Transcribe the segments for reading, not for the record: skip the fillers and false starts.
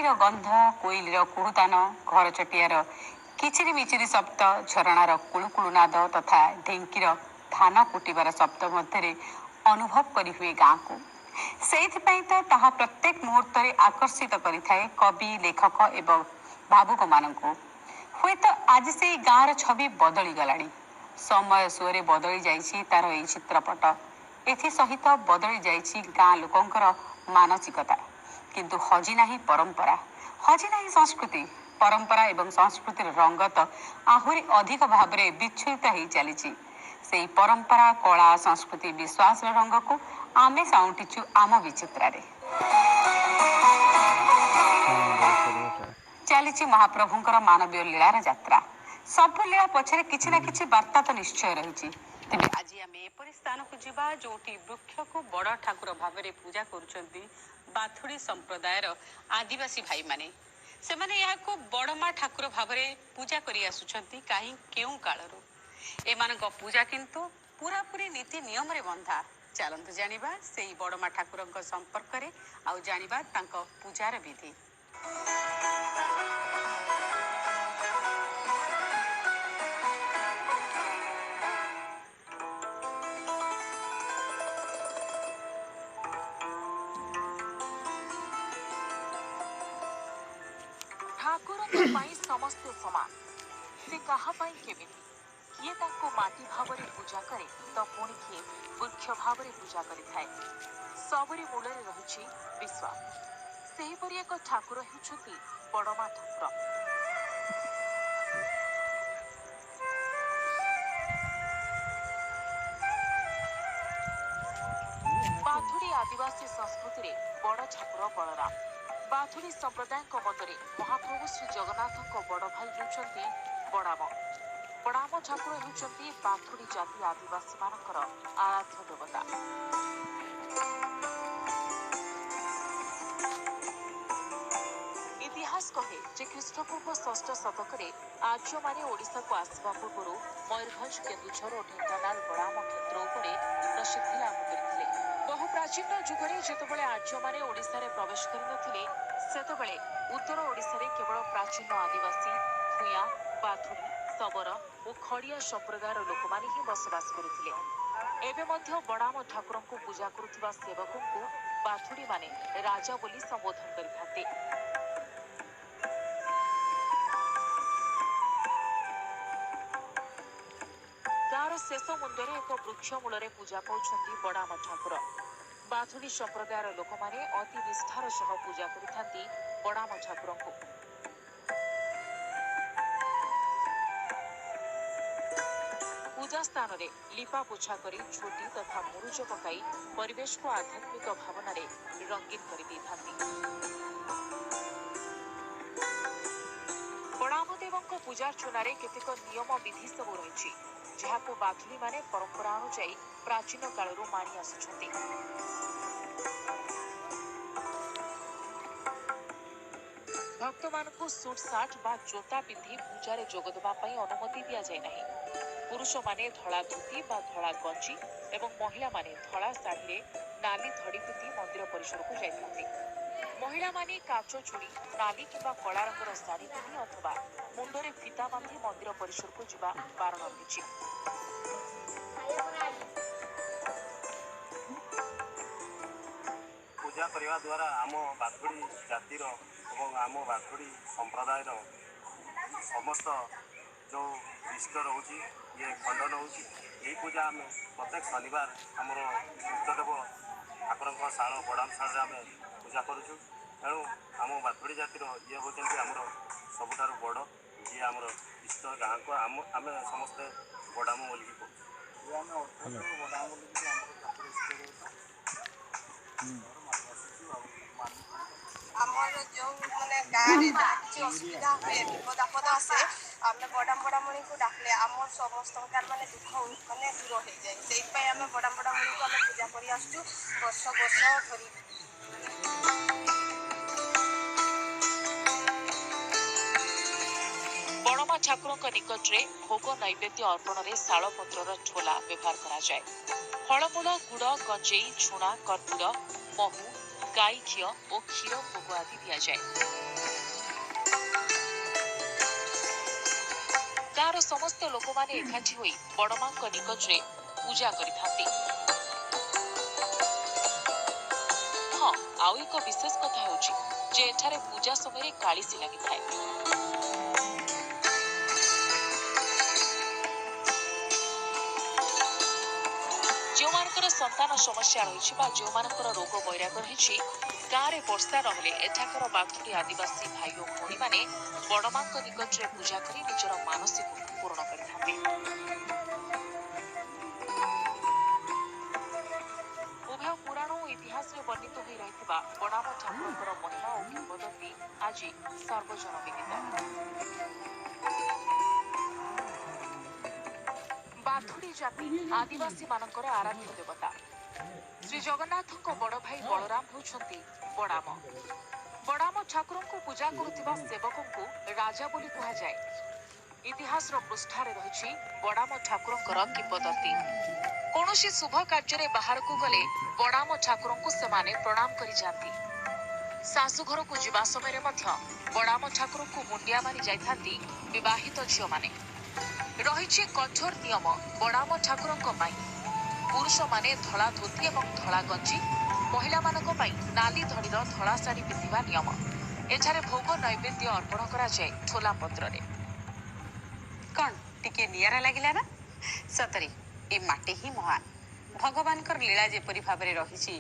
ମାଟିର ଗନ୍ଧ, କୋଇଲିର କୁହୁତାନ, ଘର ଚଟିଆର କିଚିରି ମିଚିରି ଶବ୍ଦ, ଝରଣାର କୁଳୁକୁଳୁ ନାଦ ତଥା ଢେଙ୍କିର ଧାନ କୁଟିବାର ଶବ୍ଦ ମଧ୍ୟରେ ଅନୁଭବ କରି ହୁଏ ଗାଁକୁ। ସେଇଥିପାଇଁ ତ ତାହା ପ୍ରତ୍ୟେକ ମୁହୂର୍ତ୍ତରେ ଆକର୍ଷିତ କରିଥାଏ କବି, ଲେଖକ ଏବଂ ଭାବୁକମାନଙ୍କୁ। ହୁଏତ ଆଜି ସେଇ ଗାଁର ଛବି ବଦଳି ଗଲାଣି। ସମୟ ସୁଅରେ ବଦଳି ଯାଇଛି ତାର ଏଇ ଚିତ୍ରପଟ। ଏଥି ସହିତ ବଦଳି ଯାଇଛି ଗାଁ ଲୋକଙ୍କର ମାନସିକତା। କିନ୍ତୁ ହଜି ନାହିଁ ପରମ୍ପରା, ହଜି ନାହିଁ ସଂସ୍କୃତି। ପରମ୍ପରା ଏବଂ ସଂସ୍କୃତିର ରଙ୍ଗ ତ ଆହୁରି ଅଧିକ ଭାବରେ ବିଚ୍ଛୁରିତ ହେଇ ଚାଲିଛି। ସେଇ ପରମ୍ପରା, କଳା, ସଂସ୍କୃତି, ବିଶ୍ୱାସର ରଙ୍ଗକୁ ଆମେ ସାଉଁଟିଛୁ ଆମ ବିଚିତ୍ରାରେ। ଚାଲିଛି ମହାପ୍ରଭୁଙ୍କର ମାନବୀୟ ଲୀଳାର ଯାତ୍ରା। ସବୁ ଲୀଳା ପଛରେ କିଛି ନା କିଛି ବାର୍ତ୍ତା ତ ନିଶ୍ଚୟ ରହିଛି। ତେବେ ଆଜି ଆମେ ଏପରି ସ୍ଥାନକୁ ଯିବା ଯୋଉଠି ବୃକ୍ଷକୁ ବଡ଼ ଠାକୁର ଭାବରେ ପୂଜା କରୁଛନ୍ତି ବାଥୁଡ଼ି ସମ୍ପ୍ରଦାୟର ଆଦିବାସୀ ଭାଇମାନେ। ସେମାନେ ଏହାକୁ ବଡ଼ମା ଠାକୁର ଭାବରେ ପୂଜା କରି ଆସୁଛନ୍ତି କେଉଁ କାଳରୁ। ଏମାନଙ୍କ ପୂଜା କିନ୍ତୁ ପୁରାପୁରି ନୀତି ନିୟମରେ ବନ୍ଧା। ଚାଲନ୍ତୁ ଜାଣିବା ସେଇ ବଡ଼ମା ଠାକୁରଙ୍କ ସମ୍ପର୍କରେ ଆଉ ଜାଣିବା ତାଙ୍କ ପୂଜାର ବିଧି। ଠାକୁରଙ୍କ ପାଇଁ ସମସ୍ତେ ସମାନ। ସେ କାହା ପାଇଁ କେମିତି, କିଏ ତାଙ୍କୁ ମାଟି ଭାବରେ ପୂଜା କରେ ତ ପୁଣି କିଏ ବୃକ୍ଷ ଭାବରେ ପୂଜା କରିଥାଏ। ସବୁରି ମୂଳରେ ରହିଛି ବିଶ୍ୱାସ। ସେହିପରି ଏକ ଠାକୁର ହେଉଛନ୍ତି ବଡ଼ମା ଠାକୁର। ବାଥୁଡ଼ି ଆଦିବାସୀ ସଂସ୍କୃତିରେ ବଡ଼ ଠାକୁର ବଳରାମ। ବାଥୁଡ଼ି ସମ୍ପ୍ରଦାୟଙ୍କ ମତରେ ମହାପ୍ରଭୁ ଶ୍ରୀ ଜଗନ୍ନାଥଙ୍କ ବଡ଼ ଭାଇ ହେଉଛନ୍ତି ବଡ଼ାମ। ବଡ଼ାମ ଠାକୁର ହେଉଛନ୍ତି ବାଥୁଡ଼ି ଜାତି ଆଦିବାସୀମାନଙ୍କର ଆରାଧ୍ୟ ଦେବତା। ଇତିହାସ କହେ ଯେ ଖ୍ରୀଷ୍ଟପୂର୍ବ 6ଠ ଶତକରେ ଆର୍ଯ୍ୟମାନେ ଓଡ଼ିଶାକୁ ଆସିବା ପୂର୍ବରୁ ମୟୂରଭଞ୍ଜ, କେନ୍ଦୁଝର ଓ ଢେଙ୍କାନାଳ ବଡ଼ାମ କ୍ଷେତ୍ର ଉପରେ ପ୍ରସିଦ୍ଧି ଲାଭ କରିଥିଲେ। ବହୁ ପ୍ରାଚୀନ ଯୁଗରେ ଯେତେବେଳେ ଆର୍ଯ୍ୟମାନେ ଓଡ଼ିଶାରେ ପ୍ରବେଶ କରିନଥିଲେ, ସେତେବେଳେ ଉତ୍ତର ଓଡ଼ିଶାରେ କେବଳ ପ୍ରାଚୀନ ଆଦିବାସୀ, ଭୂୟାଁ, ବାଥୁଡ଼ି, ଶବର ଓ ଖଡ଼ିଆ ସମ୍ପ୍ରଦାୟର ଲୋକମାନେ ହିଁ ବସବାସ କରୁଥିଲେ। ଏବେ ମଧ୍ୟ ବଡ଼ାମ ଠାକୁରଙ୍କୁ ପୂଜା କରୁଥିବା ସେବକଙ୍କୁ ବାଥୁଡ଼ିମାନେ ରାଜା ବୋଲି ସମ୍ବୋଧନ କରିଥାନ୍ତି। ଗାଁର ଶେଷ ମୁଣ୍ଡରେ ଏକ ବୃକ୍ଷ ମୂଳରେ ପୂଜା ପାଉଛନ୍ତି ବଡ଼ାମ ଠାକୁର। ବାଥୁଡ଼ି ସମ୍ପ୍ରଦାୟର ଲୋକମାନେ ଅତି ନିଷ୍ଠାର ସହ ପୂଜା କରିଥାନ୍ତି ବଡ଼ାମ ଠାକୁରଙ୍କୁ। ପୂଜା ସ୍ଥାନରେ ଲିପା ପୋଛା କରି ଝୋଟି ତଥା ମୁରୁଜ ପକାଇ ପରିବେଶକୁ ଆଧ୍ୟାତ୍ମିକ ଭାବନାରେ ରଙ୍ଗୀନ କରିଦେଇଥାନ୍ତି। ବଡ଼ାମ ଦେବଙ୍କ ପୂଜାର୍ଚ୍ଚନାରେ କେତେକ ନିୟମ ବିଧି ସବୁ ରହିଛି, ଯାହାକୁ ବାଥୁଡ଼ିମାନେ ପରମ୍ପରା ଅନୁଯାୟୀ ପ୍ରାଚୀନ କାଳରୁ ମାନି ଆସୁଛନ୍ତି। ଭକ୍ତମାନଙ୍କୁ ସୁଟ୍ ସାର୍ଟ ବା ଜୋତା ପିନ୍ଧି ପୂଜାରେ ଯୋଗଦେବା ପାଇଁ ଅନୁମତି ଦିଆଯାଏ ନାହିଁ। ପୁରୁଷମାନେ ଧଳା ଧୋତି ବା ଧଳା ଗଞ୍ଜି ଏବଂ ମହିଳାମାନେ ଧଳା ଶାଢ଼ୀରେ ନାଲି ଧଡ଼ି ପିନ୍ଧି ମନ୍ଦିର ପରିସରକୁ ଯାଇଥାନ୍ତି। ମହିଳାମାନେ କାଚ ଚୁଡ଼ି, ନାଲି କିମ୍ବା କଳା ରଙ୍ଗର ଶାଢ଼ୀ ପିନ୍ଧି ଅଥବା ମୁଣ୍ଡରେ ଫିତା ବାନ୍ଧି ମନ୍ଦିର ପରିସରକୁ ଯିବା ବାରଣ ରହିଛି। ପୂଜା କରିବା ଦ୍ୱାରା ଆମ ବାଥୁଡ଼ି ଜାତିର ଏବଂ ଆମ ବାଥୁଡ଼ି ସମ୍ପ୍ରଦାୟର ସମସ୍ତ ଯେଉଁ ଇଷ୍ଟ ରହୁଛି ଇଏ ଖଣ୍ଡନ ହେଉଛି। ଏହି ପୂଜା ଆମେ ପ୍ରତ୍ୟେକ ଶନିବାର ଆମର ଇଷ୍ଟଦେବ ଠାକୁରଙ୍କ ଶାଳ ବଡ଼ାମ ଶାଳରେ ଆମେ ପୂଜା କରୁଛୁ। ତେଣୁ ଆମ ବାଥୁଡ଼ି ଜାତିର ଇଏ ହେଉଛନ୍ତି ଆମର ସବୁଠାରୁ ବଡ଼, ଯିଏ ଆମର ଇଷ୍ଟ ଗାଁକୁ ଆମେ ସମସ୍ତେ ବଡ଼ାମ ବୋଲିକି କହୁଛୁ। ଆମର ଯେଉଁ ମାନେ ଗାଁରେ ଯାହା କିଛି ଅସୁବିଧା ହୁଏ, ବିପଦ ଆପଦ ଆସେ, ଆମେ ବଡ଼ାମଣିକୁ ଡାକିଲେ ଆମ ସମସ୍ତଙ୍କର ମାନେ ଦୁଃଖ ମାନେ ଦୂର ହେଇଯାଏ। ସେଇଥିପାଇଁ ଆମେ ବଡ଼ାମଣିକୁ ଆମେ ପୂଜା କରି ଆସୁଛୁ ବର୍ଷ ଧରି। ବଡ଼ମା ଠାକୁରଙ୍କ ନିକଟରେ ଭୋଗ ନୈବେଦ୍ୟ ଅର୍ପଣରେ ଶାଳପତ୍ରର ଠୋଲା ବ୍ୟବହାର କରାଯାଏ। ଫଳମୂଳ, ଗୁଡ଼, ଗଞ୍ଜେଇ, ଝୁଣା, କର୍ପୂର, ମହୁ, ଗାଈ ଘିଅ ଓ କ୍ଷୀର ଭୋଗ ଆଦି ଦିଆଯାଏ। ଗାଁର ସମସ୍ତ ଲୋକମାନେ ଏକାଠି ହୋଇ ବଡମାଙ୍କ ନିକଟରେ ପୂଜା କରିଥାନ୍ତି। ହଁ, ଆଉ ଏକ ବିଶେଷ କଥା ହେଉଛି ଯେ ଏଠାରେ ପୂଜା ସମୟରେ କାଳିସି ଲାଗିଥାଏ। ଯେଉଁମାନଙ୍କର ସନ୍ତାନ ସମସ୍ୟା ରହିଛି ବା ଯେଉଁମାନଙ୍କର ରୋଗ ବୈରାଗ ରହିଛି, ଗାଁରେ ବର୍ଷା ନହେଲେ ଏଠାକାର ବାଥୁଡି ଆଦିବାସୀ ଭାଇ ଓ ଭଉଣୀମାନେ ବଡମାଙ୍କ ନିକଟରେ ପୂଜା କରି ନିଜର ମାନସିକ ପୂରଣ କରିଥାନ୍ତି। ଉଭୟ ପୁରାଣ ଓ ଇତିହାସରେ ବର୍ଣ୍ଣିତ ହୋଇ ରହିଥିବା ବଡାମ ଠାକୁରଙ୍କର ମହିମା ଓ କିମ୍ବଦନ୍ତୀ ଆଜି ସର୍ବଜନ ବିଦିତ। ବାଥୁଡି ଜାତି ଆଦିବାସୀ ମାନଙ୍କର ଆରାଧ୍ୟ ଦେବତା। ଶ୍ରୀ ଜଗନ୍ନାଥଙ୍କ ବଡ ଭାଇ ବଳରାମ ହେଉଛନ୍ତି ବଡାମ। ବଡାମ ଠାକୁରଙ୍କୁ ପୂଜା କରୁଥିବା ସେବକଙ୍କୁ ରାଜା ବୋଲି କୁହାଯାଏ। ଇତିହାସର ପୃଷ୍ଠାରେ ରହିଛି ବଡାମ ଠାକୁରଙ୍କର କିମ୍ବଦନ୍ତୀ। କୌଣସି ଶୁଭ କାର୍ଯ୍ୟରେ ବାହାରକୁ ଗଲେ ବଡାମ ଠାକୁରଙ୍କୁ ସେମାନେ ପ୍ରଣାମ କରି ଯାଆନ୍ତି। ଶାଶୁଘରକୁ ଯିବା ସମୟରେ ମଧ୍ୟ ବଡାମ ଠାକୁରଙ୍କୁ ମୁଣ୍ଡିଆ ମାରି ଯାଇଥାନ୍ତି ବିବାହିତ ଝିଅମାନେ। ରହିଛି କଠୋର ନିୟମ ବଡାମ ଠାକୁରଙ୍କ ପାଇଁ। ପୁରୁଷମାନେ ଧଳା ଧୋତି ଏବଂ ଧଳା ଗଞ୍ଜି, ମହିଳାମାନଙ୍କ ପାଇଁ ନାଲି ଧଡ଼ିର ଧଳା ଶାଢ଼ୀ ପିନ୍ଧିବା ନିୟମ। ଏଠାରେ ଭୋଗ ନୈବେଦ୍ୟ ଅର୍ପଣ କରାଯାଏ ଠୋଲା ପତ୍ରରେ। କଣ ଟିକେ ନିଆରା ଲାଗିଲା ନା? ସତରେ ଏ ମାଟି ହିଁ ମହାନ। ଭଗବାନଙ୍କର ଲୀଳା ଯେପରି ଭାବରେ ରହିଛି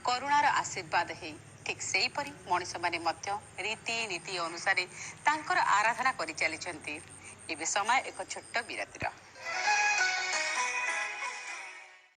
କରୁଣାର ଆଶୀର୍ବାଦ ହେଇ, ଠିକ୍ ସେହିପରି ମଣିଷମାନେ ମଧ୍ୟ ରୀତିନୀତି ଅନୁସାରେ ତାଙ୍କର ଆରାଧନା କରିଚାଲିଛନ୍ତି। ଏବେ ସମୟ ଏକ ଛୋଟ ବିରତିର।